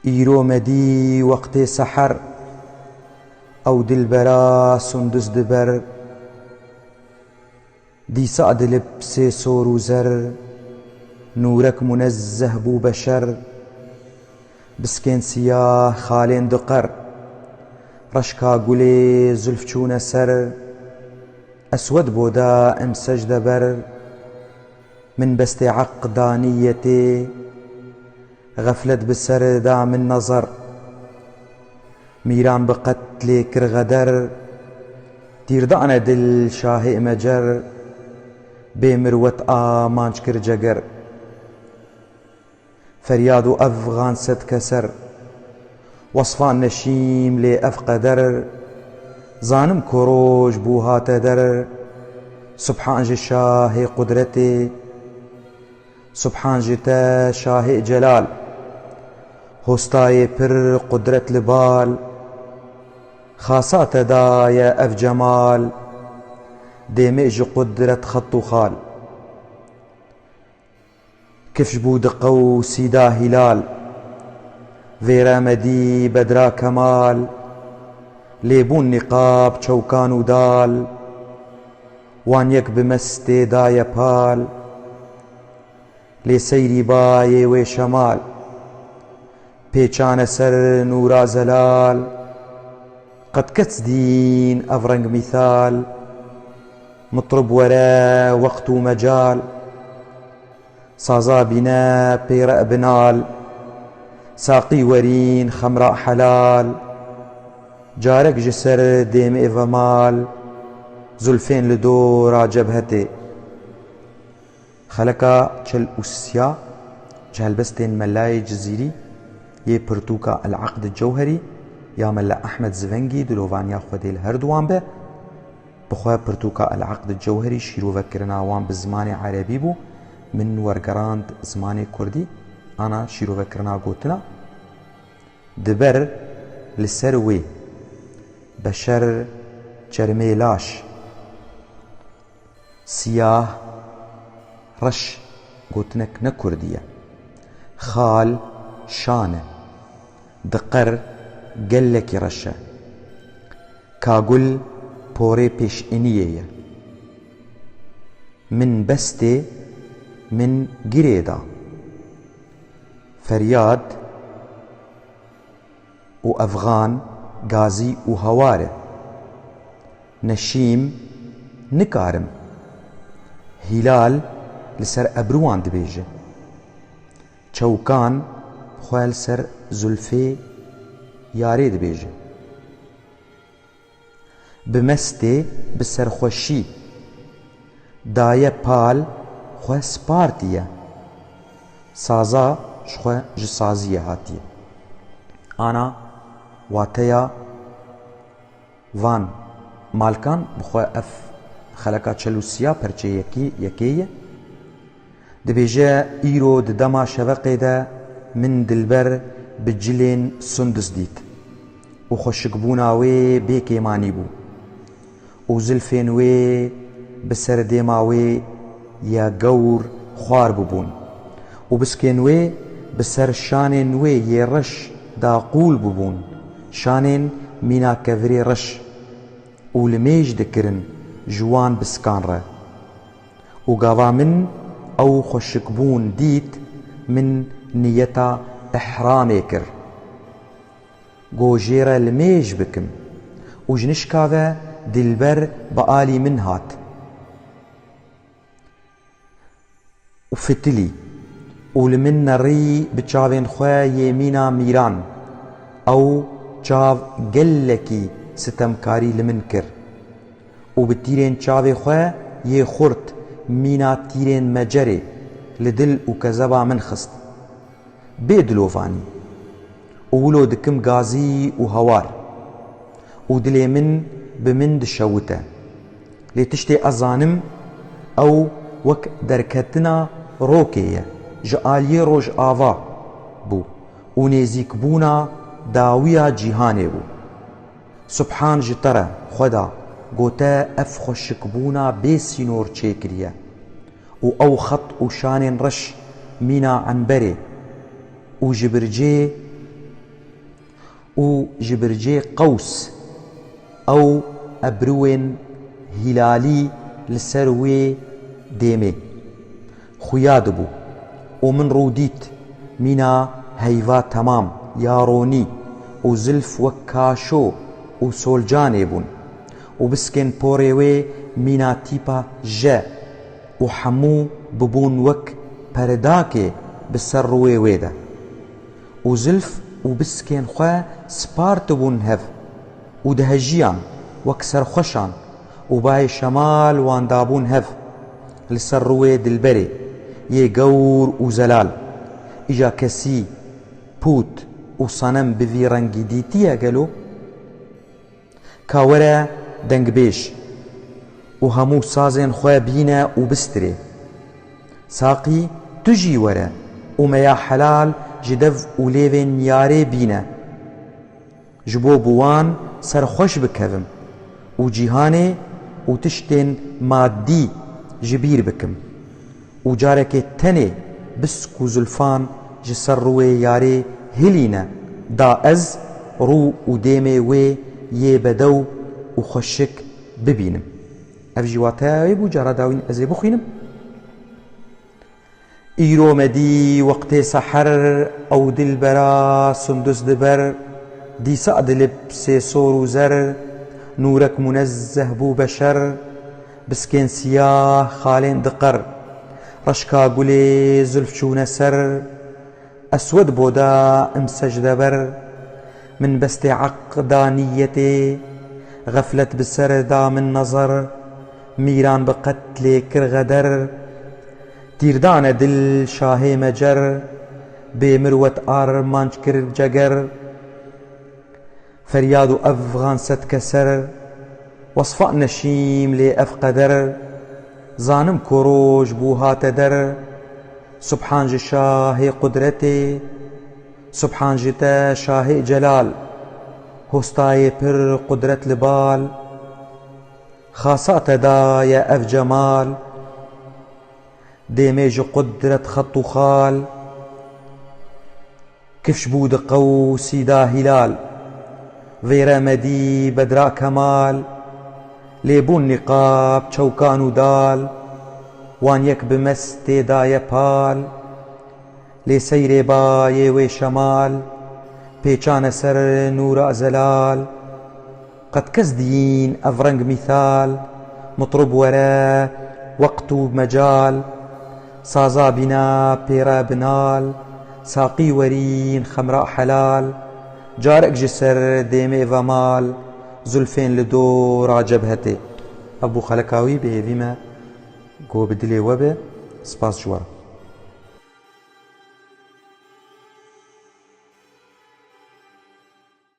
ئیرۆ مەدی وەقتێ سەحەر ئەو دلبەرە سوندس دبەر دیسە ئەدلب سێ سۆر و زەر نورەک منەزەه بوو بە شەر بسکێن سیاه خالێن دقەر ڕەشکا گولێ زولف چوونە سەر ئەسوەد بۆدا ئەم سەجدە بەر من بەستێ عەقدانیەتێ غەفلەت بسەردا من نەزەر میران بقەت لێ کرد غەدەر تیردانە دل شاهێ مەجەر بێ مروەت ئامانج کرد جەگەر فەریاد و ئەفغان سەد کەسەر وەسفان نەشیم لێ ئەف قەدەر زانم کۆڕۆژ بوو هاتە دەر سوبحان ji şahê qudretê سبحان ji te şahê celal hostayê pir qudret li bal xasa te daye ev cemal dêmê ji qudret xet û xal kifj bû diqe û sîda hîlal vêre medî bedra kemal lêbûn nîqab çewkan û dal wan yek bi mestê daye pal lê seyrî bayê wê şemal pêçane ser nûra zelal qet kes dîn ev reng mîthal mitrib were weqt û mecal saza bîne pêre binal saqî werîn xemra helal carek ji ser dêmê vemal زولفên li dora cebhetê xeleka çil û sya ji helbestên melayê Cizîrî yê pirtûka Elaqd Cewherî ya Mella Ehmed Zvengî dilovaniya Xwedê li her duwan be bixwe pirtûka Elaqd Cewherî şîrovekirina wan bi zimanê Erebî bû min wergerand zimanê Kurdî ana şîrovekirina gotina diber li ser wê beşer çermê laş siyah reş gotinek ne Kurdiye xal şane diqer gelekî reş e kagul porê pêşîniyê ye min bestê min girê da feryad û Efgan gazî û hewar e neşîm nikarim hîlal li ser ebruwan dibêje çewkan xwe li ser zülfê yarê dibêje bi mestê bi serxweşî daye pal xwe spartiye saza ji xwe ji saziyê hatiye ana wateya van malkan bixwe ev xeleka çelûsiya perçe yekê ye dibêje îro di dema şeveqê de min dilber bi cilên sundus dît û xweşikbûna wê bêkêmanî bû û zilfên wê bi ser dêma wê ya gewr xwar bibûn û biskên wê bi ser şanên wê yê reş daqûl bibûn şanên mîna kevirê reş û li mêj dikirin ji wan biskan re û gava min ew xweşikbûn dît min niyeta ihramê kir gojê re li mêj bikim û ji nişka ve dilber bi alî min hat û fitilî û li min nerî bi çavên xwe yê mîna mîran ew çav gelekî sitemkarî li min kir û bi tîrên çavê xwe yê xurt mîna tîrên mecerê li dil û kezeba min xist bê dilovanî û wilo dikim gazî û hewar û dilê min bi min dişewite lê tiştê ez zanim ew wek derketina rokê ye ji aliyê rojava bû û nêzîkbûna dawiya cîhanê bû subhan ji te re xweda gote ev xweşikbûna bê sînor çêkiriye û ew xet û şanên reş mîna emberê û ji bircê و جبرجي قوس أو أبروين هلالي لسروي ديمي خوياد بو ومن روديت منا هيفا تمام ياروني وزلف وكاشو وسولجاني بون وبسكن بوريوي منا تيبا جا وحمو ببون وك پرداكي بسروي ويدا وزلف وبسكن خوا سبارت بون هف ودهجيان وكسر خشان وباي شمال واندابون هف لسروي دلبري يقور وزلال إجا كسي بوت وصنم بذي رنگي ديتيا قالو كاورا دنگ بيش وهمو سازين خواه بينا وبستري ساقي تجي ورا وميا حلال جدف وليفين ياري بينا جبو بوان سرخوش بكفم وجيهاني وتشتين مادي جبير بكم وجارك تني بسكو زلفان جسر روي ياري هلينا دا از رو وديمي وي يبدو وخشك ببينم افجواتاي بو جارا داوين ازي بخينم ايرو مدي وقت سحر او دلبرا سندس دبر دي سعد لبسي صور وزر نورك منزه بو بشر بسكين سياه خالين دقر رشكا قولي زلف شون سر أسود بودا امسج دبر من بست عقدانيتي غفلت بسر دا من نظر ميران بقتل كرغدر تيردان دل شاهي مجر بمروت آرمانج كر جگر فرياد أفغان ستكسر وصفاء نشيم لي أفقدر زانم كروج بوها تدر سبحان شاه قدرتي سبحان جتا شاه جلال هستاي پر قدرت لبال خاصات دا يا أف جمال ديميج قدرت خط خال كفش بود قوسي دا هلال غير مدي بدراء كمال ليبون نقاب شوكان ودال وان يك بمستي دايا بال لسير باي وشمال بيچان سر نور زلال قد كزدين أفرنج مثال مطرب ورا وقت مجال سازا بنا بيرا بنال ساقي ورين خمراء حلال جارك جسر ديمي ومال زلفين لدور عجبهتي أبو خلكاوي بهذيما قو بدلي وبه سباس جوار